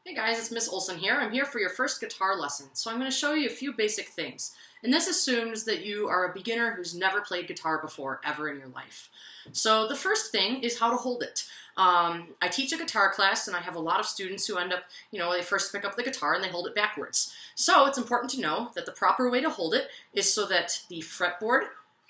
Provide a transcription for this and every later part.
Hey guys, it's Miss Olson here. I'm here for your first guitar lesson, so I'm going to show you a few basic things. And this assumes that you are a beginner who's never played guitar before, ever in your life. So the first thing is how to hold it. I teach a guitar class and I have a lot of students who end up, they first pick up the guitar and they hold it backwards. So it's important to know that the proper way to hold it is so that the fretboard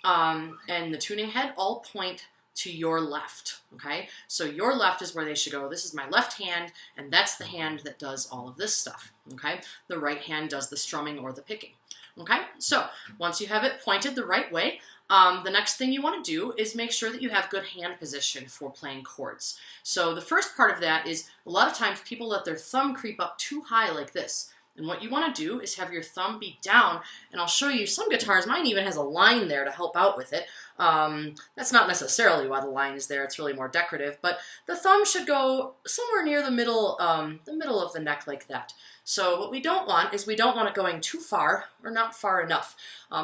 and the tuning head all point to your left, okay? So your left is where they should go. This is my left hand, and that's the hand that does all of this stuff, okay? The right hand does the strumming or the picking, okay? So once you have it pointed the right way, the next thing you want to do is make sure that you have good hand position for playing chords. So the first part of that is a lot of times people let their thumb creep up too high like this. And what you want to do is have your thumb be down, and I'll show you some guitars, mine even has a line there to help out with it. That's not necessarily why the line is there, it's really more decorative, but the thumb should go somewhere near the middle of the neck like that. So what we don't want is we don't want it going too far or not far enough.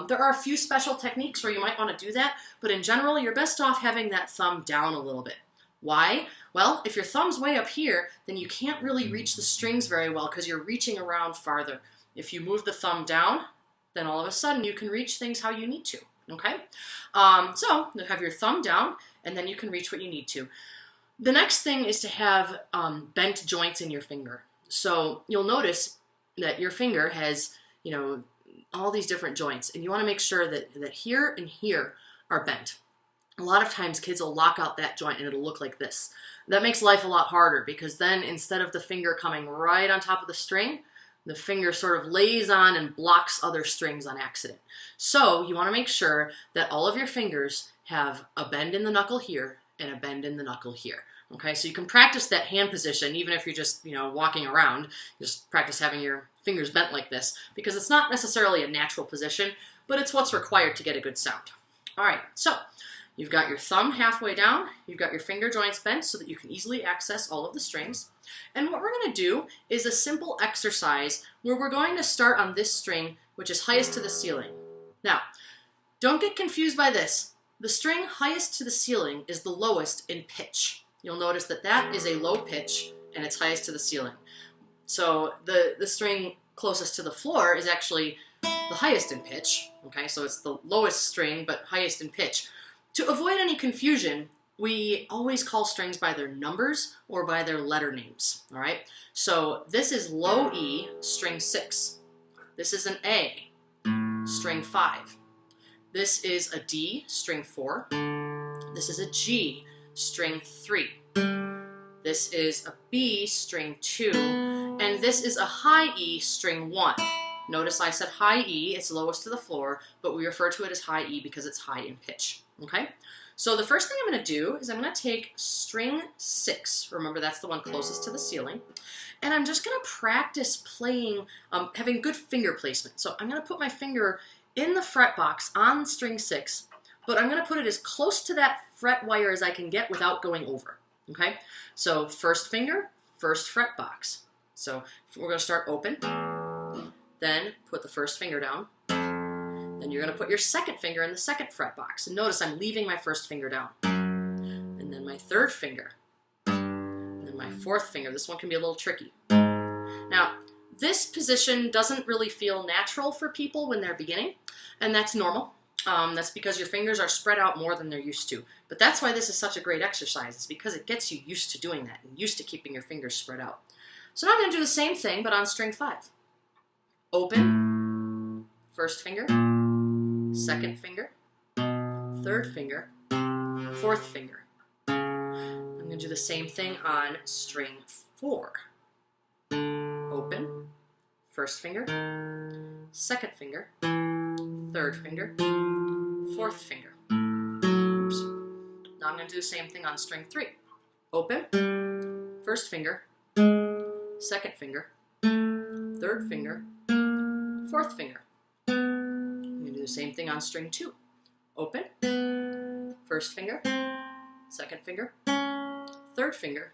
There are a few special techniques where you might want to do that, but in general you're best off having that thumb down a little bit. Why? Well, if your thumb's way up here, then you can't really reach the strings very well because you're reaching around farther. If you move the thumb down, then all of a sudden you can reach things how you need to, okay? So you have your thumb down, and then you can reach what you need to. The next thing is to have bent joints in your finger. So you'll notice that your finger has, all these different joints, and you want to make sure that here and here are bent. A lot of times kids will lock out that joint and it'll look like this. That makes life a lot harder because then instead of the finger coming right on top of the string, the finger sort of lays on and blocks other strings on accident. So you want to make sure that all of your fingers have a bend in the knuckle here and a bend in the knuckle here. Okay, so you can practice that hand position even if you're just, walking around. Just practice having your fingers bent like this because it's not necessarily a natural position, but it's what's required to get a good sound. All right, so you've got your thumb halfway down, you've got your finger joints bent so that you can easily access all of the strings. And what we're going to do is a simple exercise where we're going to start on this string, which is highest to the ceiling. Now, don't get confused by this. The string highest to the ceiling is the lowest in pitch. You'll notice that that is a low pitch and it's highest to the ceiling. So the string closest to the floor is actually the highest in pitch. Okay, so it's the lowest string but highest in pitch. To avoid any confusion, we always call strings by their numbers or by their letter names, all right? So this is low E, string 6. This is an A, string 5. This is a D, string 4. This is a G, string 3. This is a B, string 2. And this is a high E, string 1. Notice I said high E, it's lowest to the floor, but we refer to it as high E because it's high in pitch. Okay, so the first thing I'm going to do is I'm going to take string 6, remember that's the one closest to the ceiling, and I'm just going to practice playing, having good finger placement. So I'm going to put my finger in the fret box on string 6, but I'm going to put it as close to that fret wire as I can get without going over. Okay, so first finger, first fret box. So we're going to start open, then put the first finger down. Then you're going to put your second finger in the second fret box. And notice I'm leaving my first finger down. And then my third finger. And then my fourth finger. This one can be a little tricky. Now, this position doesn't really feel natural for people when they're beginning, and that's normal. That's because your fingers are spread out more than they're used to. But that's why this is such a great exercise. It's because it gets you used to doing that and used to keeping your fingers spread out. So now I'm going to do the same thing, but on string 5. Open, first finger, second finger, third finger, fourth finger. I'm going to do the same thing on string 4. Open, first finger, second finger, third finger, fourth finger. Oops. Now I'm going to do the same thing on string 3. Open, first finger, second finger, third finger, fourth finger. I'm going to do the same thing on string 2. Open, first finger, second finger, third finger,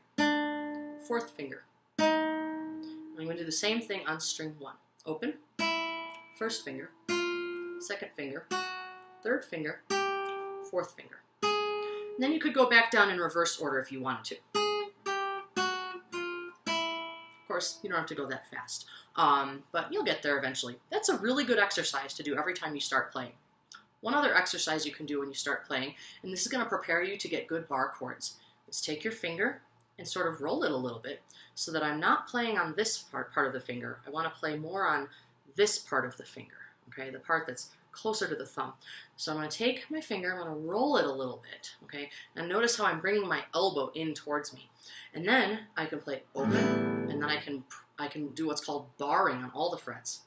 fourth finger. I'm going to do the same thing on string 1. Open, first finger, second finger, third finger, fourth finger. And then you could go back down in reverse order if you wanted to. Of course, you don't have to go that fast, but you'll get there eventually. That's a really good exercise to do every time you start playing. One other exercise you can do when you start playing, and this is going to prepare you to get good bar chords, is take your finger and sort of roll it a little bit so that I'm not playing on this part of the finger. I want to play more on this part of the finger, okay, the part that's closer to the thumb. So I'm going to take my finger, I'm going to roll it a little bit, okay, and notice how I'm bringing my elbow in towards me. And then I can play open, and then I can do what's called barring on all the frets.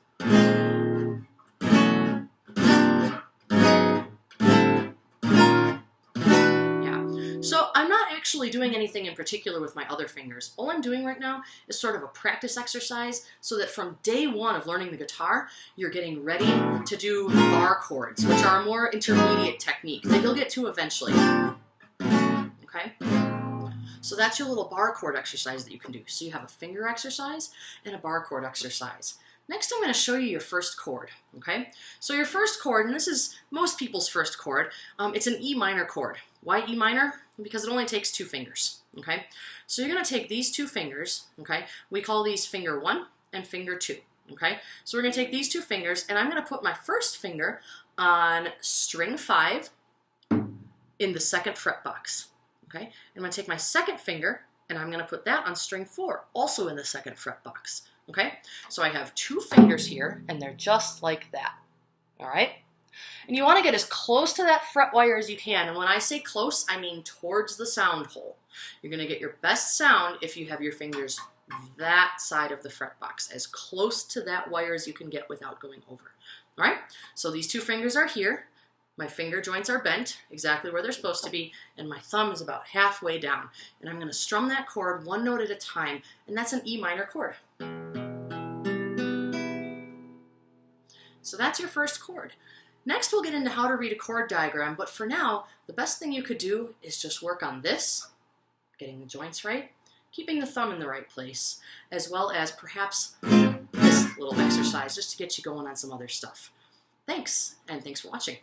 So I'm not actually doing anything in particular with my other fingers. All I'm doing right now is sort of a practice exercise so that from day one of learning the guitar, you're getting ready to do bar chords, which are a more intermediate technique that you'll get to eventually. Okay? So that's your little bar chord exercise that you can do. So you have a finger exercise and a bar chord exercise. Next, I'm going to show you your first chord, okay? So your first chord, and this is most people's first chord, it's an E minor chord. Why E minor? Because it only takes 2 fingers, okay? So you're going to take these 2 fingers, okay? We call these finger 1 and finger 2, okay? So we're going to take these 2 fingers, and I'm going to put my first finger on string 5 in the 2nd fret box, okay? I'm going to take my second finger, and I'm going to put that on string 4, also in the 2nd fret box. Okay, so I have 2 fingers here, and they're just like that, all right? And you want to get as close to that fret wire as you can, and when I say close, I mean towards the sound hole. You're going to get your best sound if you have your fingers that side of the fret box, as close to that wire as you can get without going over, all right? So these 2 fingers are here, my finger joints are bent, exactly where they're supposed to be, and my thumb is about halfway down, and I'm going to strum that chord 1 note at a time, and that's an E minor chord. So that's your first chord. Next, we'll get into how to read a chord diagram, but for now, the best thing you could do is just work on this, getting the joints right, keeping the thumb in the right place, as well as perhaps this little exercise just to get you going on some other stuff. Thanks, and thanks for watching.